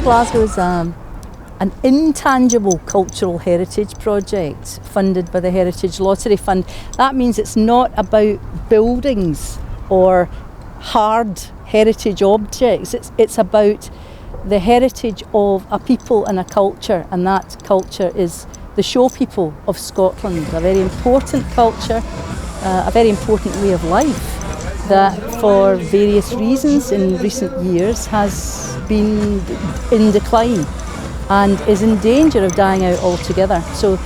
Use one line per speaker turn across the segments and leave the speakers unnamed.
Glasgow is an intangible cultural heritage project funded by the Heritage Lottery Fund. That means it's not about buildings or hard heritage objects. It's about the heritage of a people and a culture, and that culture is the show people of Scotland, a very important culture, a very important way of life that for various reasons in recent years has been in decline and is in danger of dying out altogether. So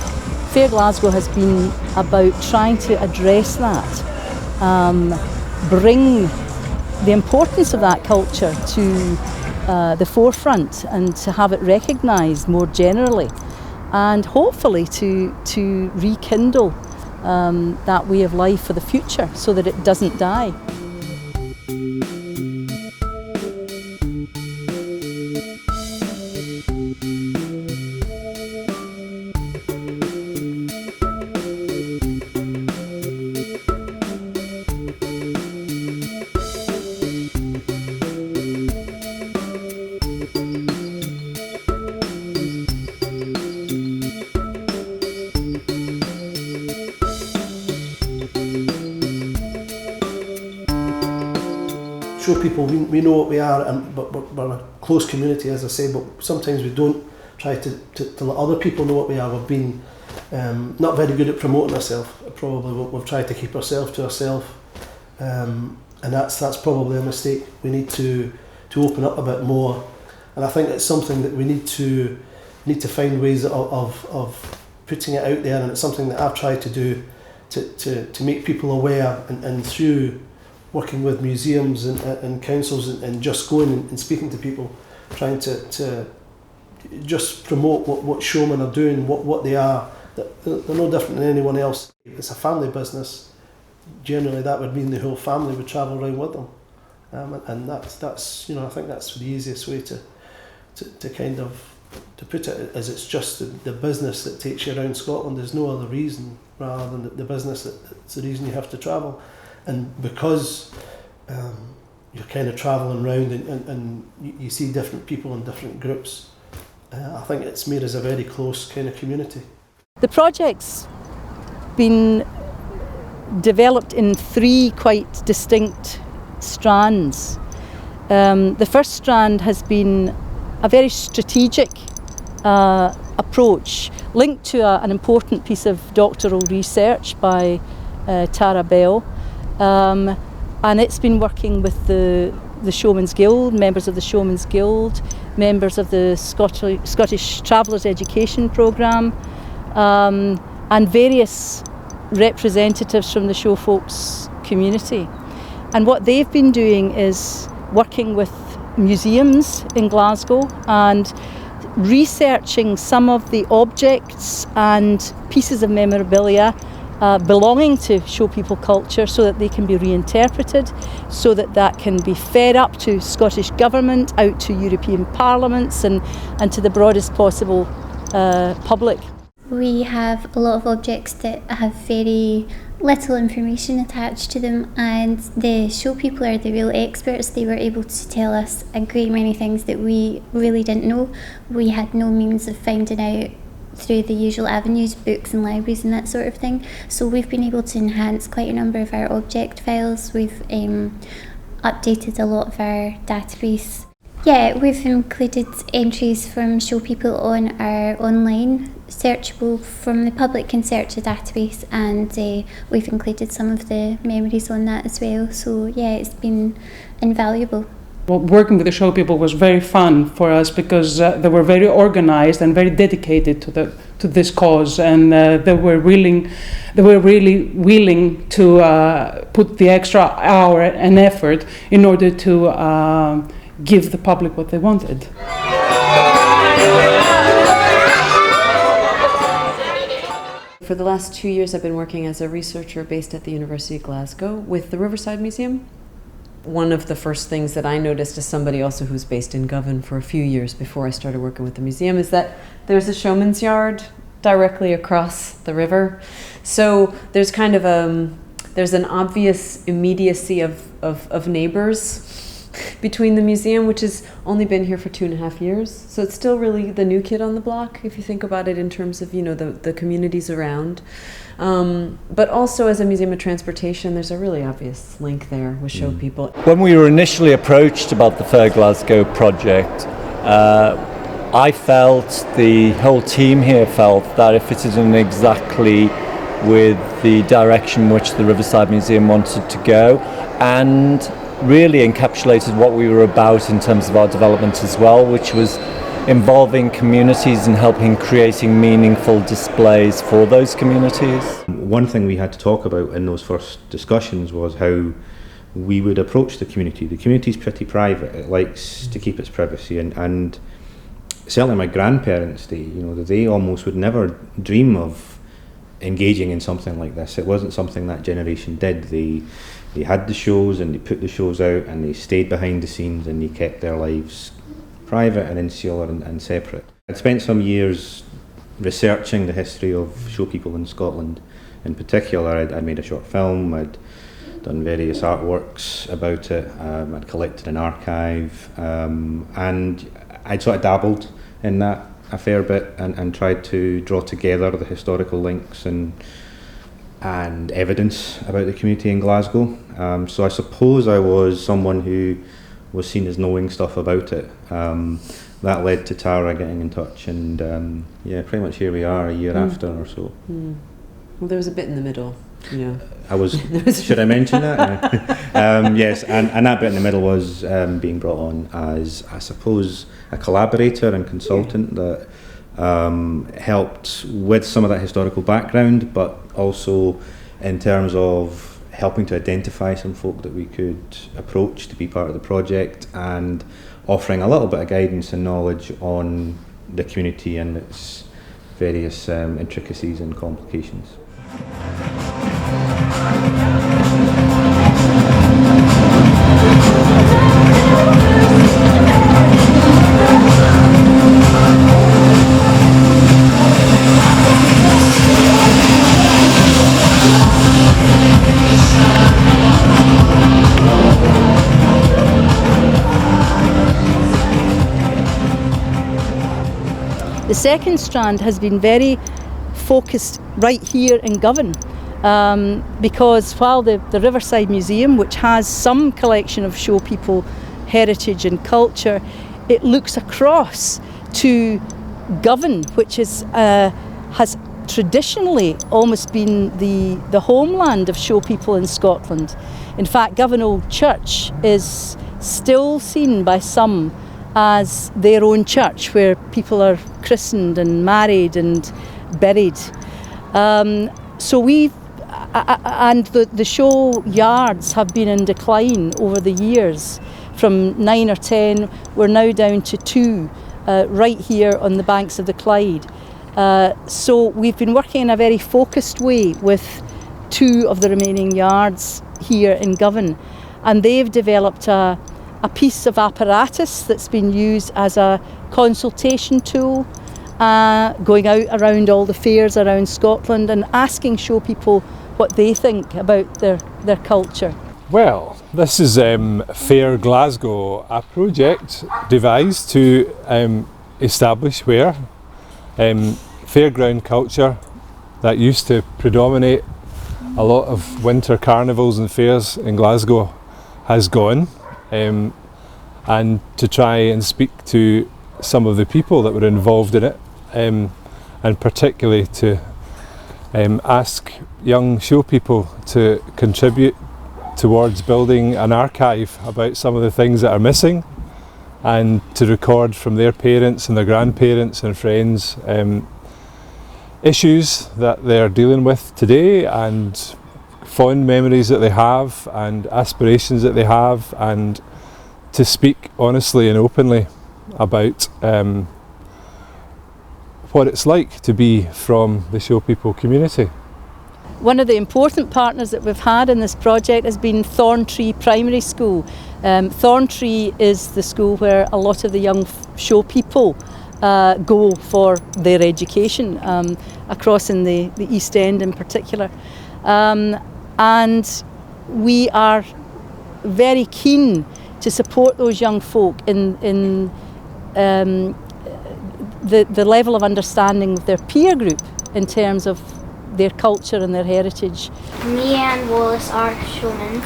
Fair Glasgow has been about trying to address that, bring the importance of that culture to the forefront and to have it recognised more generally, and hopefully to rekindle that way of life for the future so that it doesn't die.
Show people we know what we are, but we're a close community, as I say, but sometimes we don't try to let other people know what we are. We've been not very good at promoting ourselves. Probably we've tried to keep ourselves to ourselves, and that's probably a mistake. We need to open up a bit more, and I think it's something that we need to find ways of putting it out there, and it's something that I've tried to do to make people aware, and through working with museums and councils and just going and speaking to people, trying to just promote what showmen are doing, what they are. They're no different than anyone else. It's a family business. Generally that would mean the whole family would travel around with them, and that's I think that's the easiest way to kind of to put it, as it's just the business that takes you around Scotland. There's no other reason rather than the business that's the reason you have to travel. And because you're kind of travelling around and you see different people in different groups, I think it's made us a very close kind of community.
The project's been developed in 3 quite distinct strands. The first strand has been a very strategic approach linked to an important piece of doctoral research by Tara Bell. And it's been working with the Showman's Guild, members of the Showman's Guild, members of the Scottish Travellers Education Programme, and various representatives from the show folks community. And what they've been doing is working with museums in Glasgow and researching some of the objects and pieces of memorabilia belonging to show people culture, so that they can be reinterpreted, so that can be fed up to Scottish Government, out to European parliaments and to the broadest possible public.
We have a lot of objects that have very little information attached to them, and the show people are the real experts. They were able to tell us a great many things that we really didn't know. We had no means of finding out through the usual avenues, books and libraries and that sort of thing. So we've been able to enhance quite a number of our object files. We've updated a lot of our database. Yeah, we've included entries from show people on our online searchable. From the public can search a database, and we've included some of the memories on that as well. So yeah, it's been invaluable.
Well, working with the show people was very fun for us because they were very organized and very dedicated to this cause, and they were really willing to put the extra hour and effort in order to give the public what they wanted.
For the last 2 years, I've been working as a researcher based at the University of Glasgow with the Riverside Museum. One of the first things that I noticed as somebody also who's based in Govan for a few years before I started working with the museum is that there's a showman's yard directly across the river. So there's kind of there's an obvious immediacy of neighbours between the museum, which has only been here for 2.5 years, so it's still really the new kid on the block, if you think about it in terms of, you know, the communities around. But also as a museum of transportation, there's a really obvious link there with show people.
When we were initially approached about the Fair Glasgow project, I felt, the whole team here felt, that if it isn't exactly with the direction which the Riverside Museum wanted to go, and really encapsulated what we were about in terms of our development as well, which was involving communities and helping creating meaningful displays for those communities.
One thing we had to talk about in those first discussions was how we would approach the community. The community's pretty private, it likes to keep its privacy, and certainly my grandparents, they almost would never dream of engaging in something like this. It wasn't something that generation did. They had the shows and they put the shows out and they stayed behind the scenes and they kept their lives private and insular and separate. I'd spent some years researching the history of show people in Scotland. In particular, I made a short film, I'd done various artworks about it, I'd collected an archive, and I'd sort of dabbled in that a fair bit and tried to draw together the historical links and evidence about the community in Glasgow. So I suppose I was someone who was seen as knowing stuff about it. That led to Tara getting in touch, and pretty much here we are a year after or so.
Well, there was a bit in the middle. Yeah.
Should I mention that? Yes, and that bit in the middle was being brought on as, I suppose, a collaborator and consultant that helped with some of that historical background, but also in terms of helping to identify some folk that we could approach to be part of the project, and offering a little bit of guidance and knowledge on the community and its various intricacies and complications.
The second strand has been very focused right here in Govan, because while the Riverside Museum, which has some collection of show people heritage and culture, it looks across to Govan, which is has traditionally almost been the homeland of show people in Scotland. In fact, Govan Old Church is still seen by some as their own church, where people are christened and married and buried. So we've, and the show yards have been in decline over the years. From 9 or 10, we're now down to 2 right here on the banks of the Clyde. So we've been working in a very focused way with 2 of the remaining yards here in Govan, and they've developed a piece of apparatus that's been used as a consultation tool, going out around all the fairs around Scotland and asking show people what they think about their culture.
Well, this is Fair Glasgow, a project devised to establish where fairground culture that used to predominate a lot of winter carnivals and fairs in Glasgow has gone, and to try and speak to some of the people that were involved in it, and particularly to ask young show people to contribute towards building an archive about some of the things that are missing, and to record from their parents and their grandparents and friends issues that they're dealing with today, and fond memories that they have and aspirations that they have, and to speak honestly and openly about what it's like to be from the show people community.
One of the important partners that we've had in this project has been Thorntree Primary School. Thorntree is the school where a lot of the young show people go for their education, across in the East End in particular. And we are very keen to support those young folk in the level of understanding of their peer group in terms of their culture and their heritage.
Me and Wallace are showmen.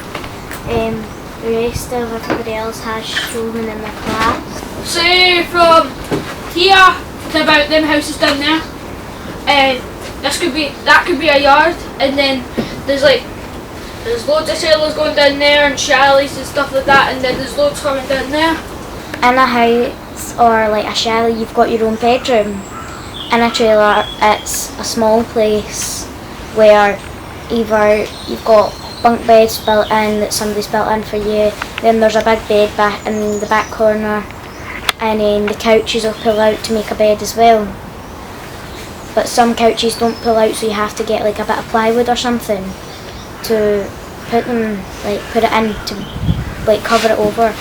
The rest of everybody else has showmen in their class.
Say from here to about them houses down there. That could be a yard, and then there's loads of sailors going down there and chalets and stuff like that, and then there's loads coming down there.
In a house or like a chalet, you've got your own bedroom. In a trailer, it's a small place where either you've got bunk beds built in that somebody's built in for you, then there's a big bed back in the back corner, and then the couches will pull out to make a bed as well. But some couches don't pull out, so you have to get like a bit of plywood or something to put it in to like cover it over with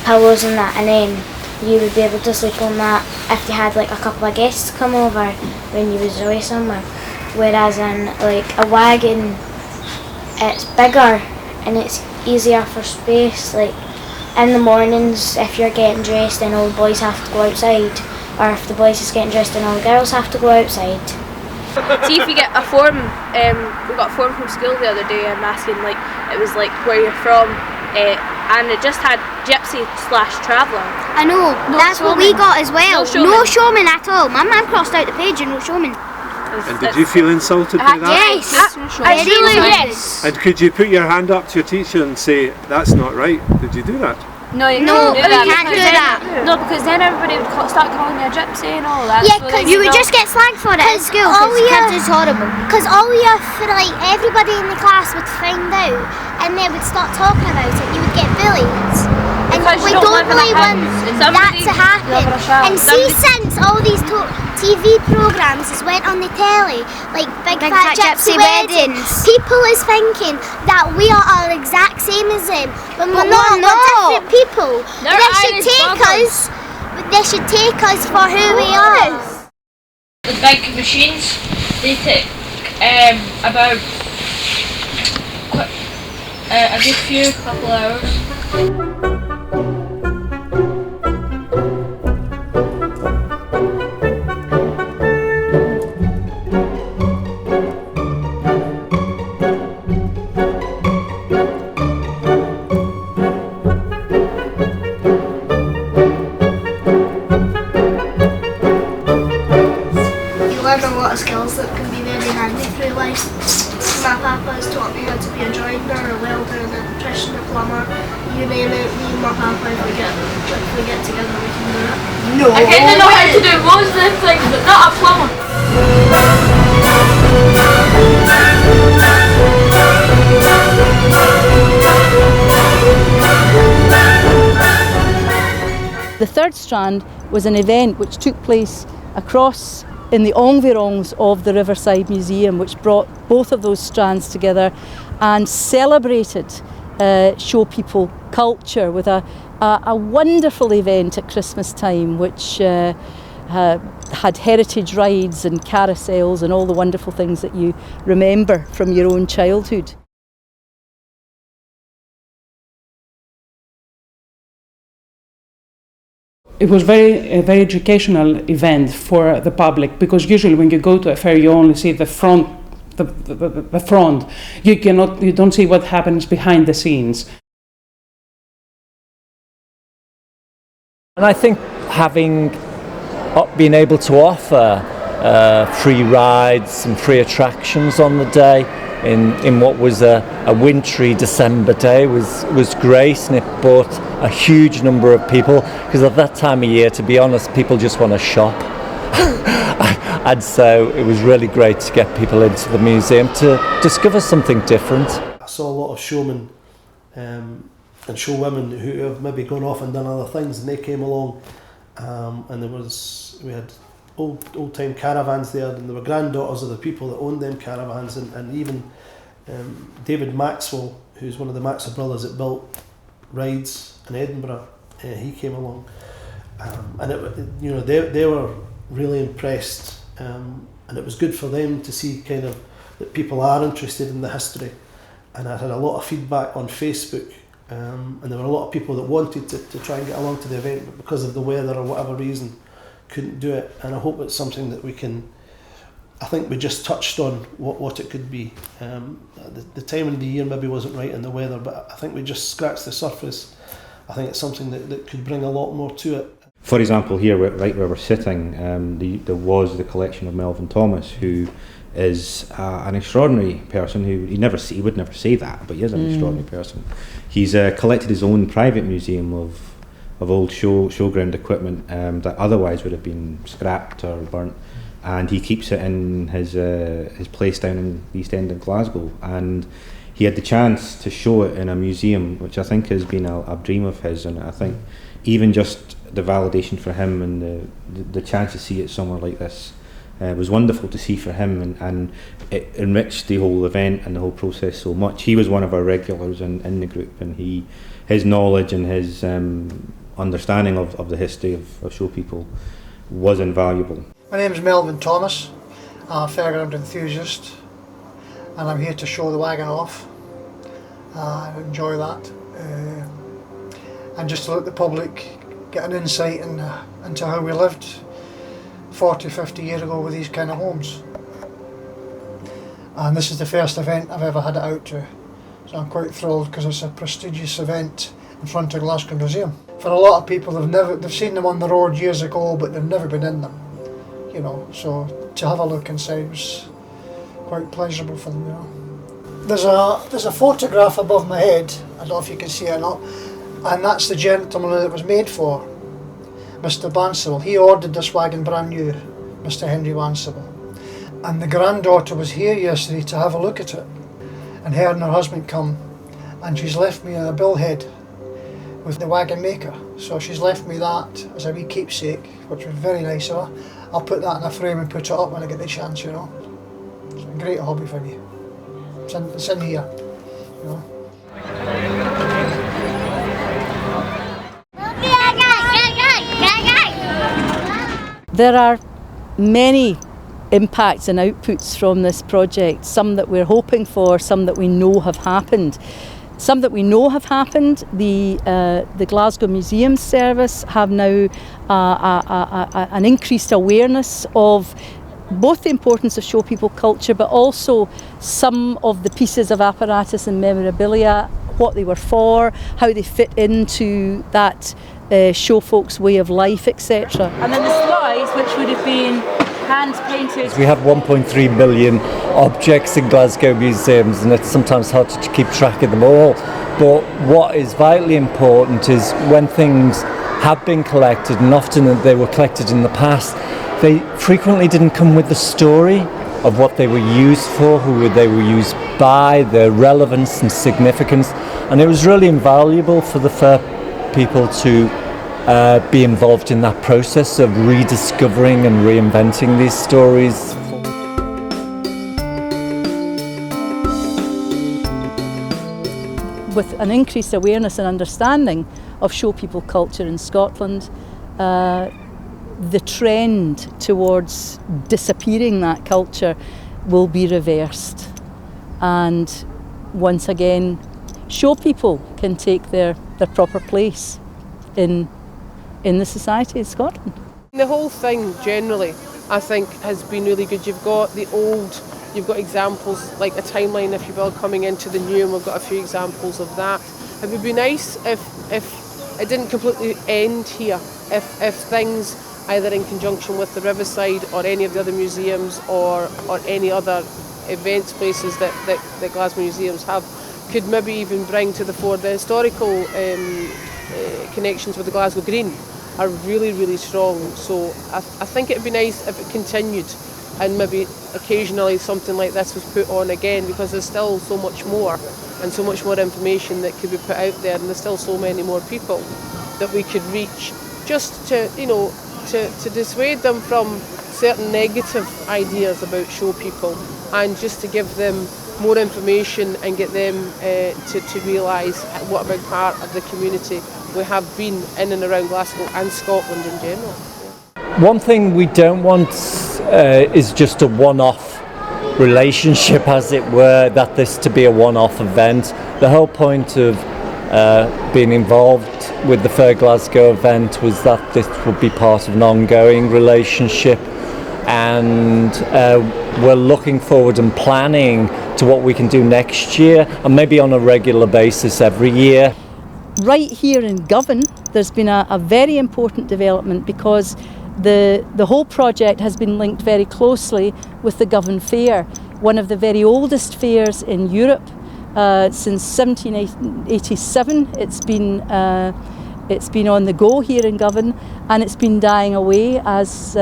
pillows and that, and then you would be able to sleep on that if you had like a couple of guests come over when you was away somewhere. Whereas in like a wagon, it's bigger and it's easier for space. Like in the mornings, if you're getting dressed, then all the boys have to go outside, or if the boys is getting dressed, then all the girls have to go outside.
See if you get a form, we got a form from school the other day and asking it was where you're from, and it just had gypsy/traveller.
I know, that's what we got as well. No showman at all. My man crossed out the page and no showman.
And did you feel insulted by that?
Yes, yes.
And could you put your hand up to your teacher and say, that's not right? Did you do that?
No, you can't do that. No, because then everybody would start calling you a gypsy and all that.
Yeah, because you would just get slagged for it at school, because kids is horrible. Because everybody in the class would find out and they would start talking about it. You would get bullied. And we don't really want that to happen. And see, since all these TV programmes has went on the telly, like Big Fat Gypsy Weddings, people is thinking that we are all exact same as them, when we're not. We're different people. They should take us for who we are.
The big machines, they take about a good couple hours.
Skills that can be very handy through life. My papa has taught me how to be a joiner, a welder, an electrician, a plumber, you name it. Me and my papa, if we get together, we can do it.
No! I kind of know how to do most of them things, but not a plumber.
The third strand was an event which took place across in the environs of the Riverside Museum, which brought both of those strands together and celebrated show people culture with a wonderful event at Christmas time, which had heritage rides and carousels and all the wonderful things that you remember from your own childhood.
It was very educational event for the public, because usually when you go to a fair you only see the front, the front. You don't see what happens behind the scenes.
And I think being able to offer free rides and free attractions on the day in what was a wintry December day was great, and it brought a huge number of people, because at that time of year, to be honest, people just want to shop. And so it was really great to get people into the museum to discover something different.
I saw a lot of showmen and showwomen who have maybe gone off and done other things, and they came along, and we had old time caravans there, and there were granddaughters of the people that owned them caravans, and even David Maxwell, who's one of the Maxwell brothers that built rides in Edinburgh, he came along, and they were really impressed, and it was good for them to see kind of that people are interested in the history. And I had a lot of feedback on Facebook and there were a lot of people that wanted to try and get along to the event, but because of the weather or whatever reason couldn't do it. And I hope it's something that we can, I think we just touched on what it could be. The time of the year maybe wasn't right in the weather, but I think we just scratched the surface. I think it's something that could bring a lot more to it.
For example, here, right where we're sitting, there was the collection of Melvin Thomas, who is an extraordinary person who he would never say that, but he is an extraordinary person. He's collected his own private museum of old showground equipment that otherwise would have been scrapped or burnt, and he keeps it in his place down in the East End of Glasgow. And he had the chance to show it in a museum, which I think has been a dream of his, and I think even just the validation for him and the chance to see it somewhere like this was wonderful to see for him, and it enriched the whole event and the whole process so much. He was one of our regulars in the group, and his knowledge and his understanding of the history of show people was invaluable.
My name is Melvin Thomas. I'm a fairground enthusiast, and I'm here to show the wagon off. I enjoy that, and just to let the public get an insight into how we lived 40-50 years ago with these kind of homes. And this is the first event I've ever had it out to, so I'm quite thrilled because it's a prestigious event in front of Glasgow Museum. For a lot of people, they've seen them on the road years ago, but they've never been in them, you know. So to have a look inside was quite pleasurable for them, you know. There's a photograph above my head. I don't know if you can see it or not, and that's the gentleman that it was made for, Mr. Bansible. He ordered this wagon brand new, Mr. Henry Bansible. And the granddaughter was here yesterday to have a look at it, and her and her husband come, and she's left me a billhead with the wagon maker. So she's left me that as a wee keepsake, which was very nice of her. I'll put that in a frame and put it up when I get the chance, you know. It's a great hobby for me. It's in here, you know.
There are many impacts and outputs from this project, some that we're hoping for, some that we know have happened. Some that we know have happened, the Glasgow Museum Service have now an increased awareness of both the importance of show people culture, but also some of the pieces of apparatus and memorabilia, what they were for, how they fit into that show folks' way of life, etc.
And then the slides, which would have been hand painted.
We have 1.3 million objects in Glasgow museums, and it's sometimes hard to keep track of them all. But what is vitally important is when things have been collected, and often they were collected in the past, they frequently didn't come with the story of what they were used for, who they were used by, their relevance and significance. And it was really invaluable for the fair people to be involved in that process of rediscovering and reinventing these stories.
With an increased awareness and understanding of show people culture in Scotland, the trend towards disappearing that culture will be reversed. And once again, show people can take their proper place in the society of Scotland.
The whole thing generally, I think, has been really good. You've got the old, you've got examples like a timeline, if you will, coming into the new, and we've got a few examples of that. It would be nice if it didn't completely end here, if things, either in conjunction with the Riverside or any of the other museums or any other events places that Glasgow museums have, could maybe even bring to the fore the historical connections with the Glasgow Green are really, really strong. So I think it would be nice if it continued, and maybe occasionally something like this was put on again, because there's still so much more and so much more information that could be put out there, and there's still so many more people that we could reach, just to, you know, to dissuade them from certain negative ideas about show people, and just to give them more information and get them to realise what a big part of the community we have been in and around Glasgow and Scotland in general.
One thing we don't want is just a one-off relationship, as it were, that this to be a one-off event. The whole point of being involved with the Fair Glasgow event was that this would be part of an ongoing relationship, and we're looking forward and planning to what we can do next year, and maybe on a regular basis every year.
Right here in Govan, there's been a very important development, because the whole project has been linked very closely with the Govan Fair, one of the very oldest fairs in Europe. Since 1787, it's been on the go here in Govan, and it's been dying away as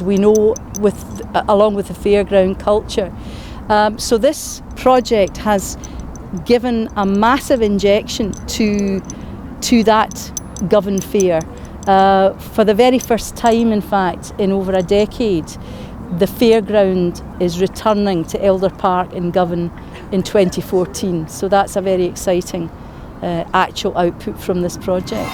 we know, along with the fairground culture. So this project has given a massive injection to that Govan Fair. For the very first time, in fact, in over a decade, the fairground is returning to Elder Park in Govan in 2014. So that's a very exciting actual output from this project.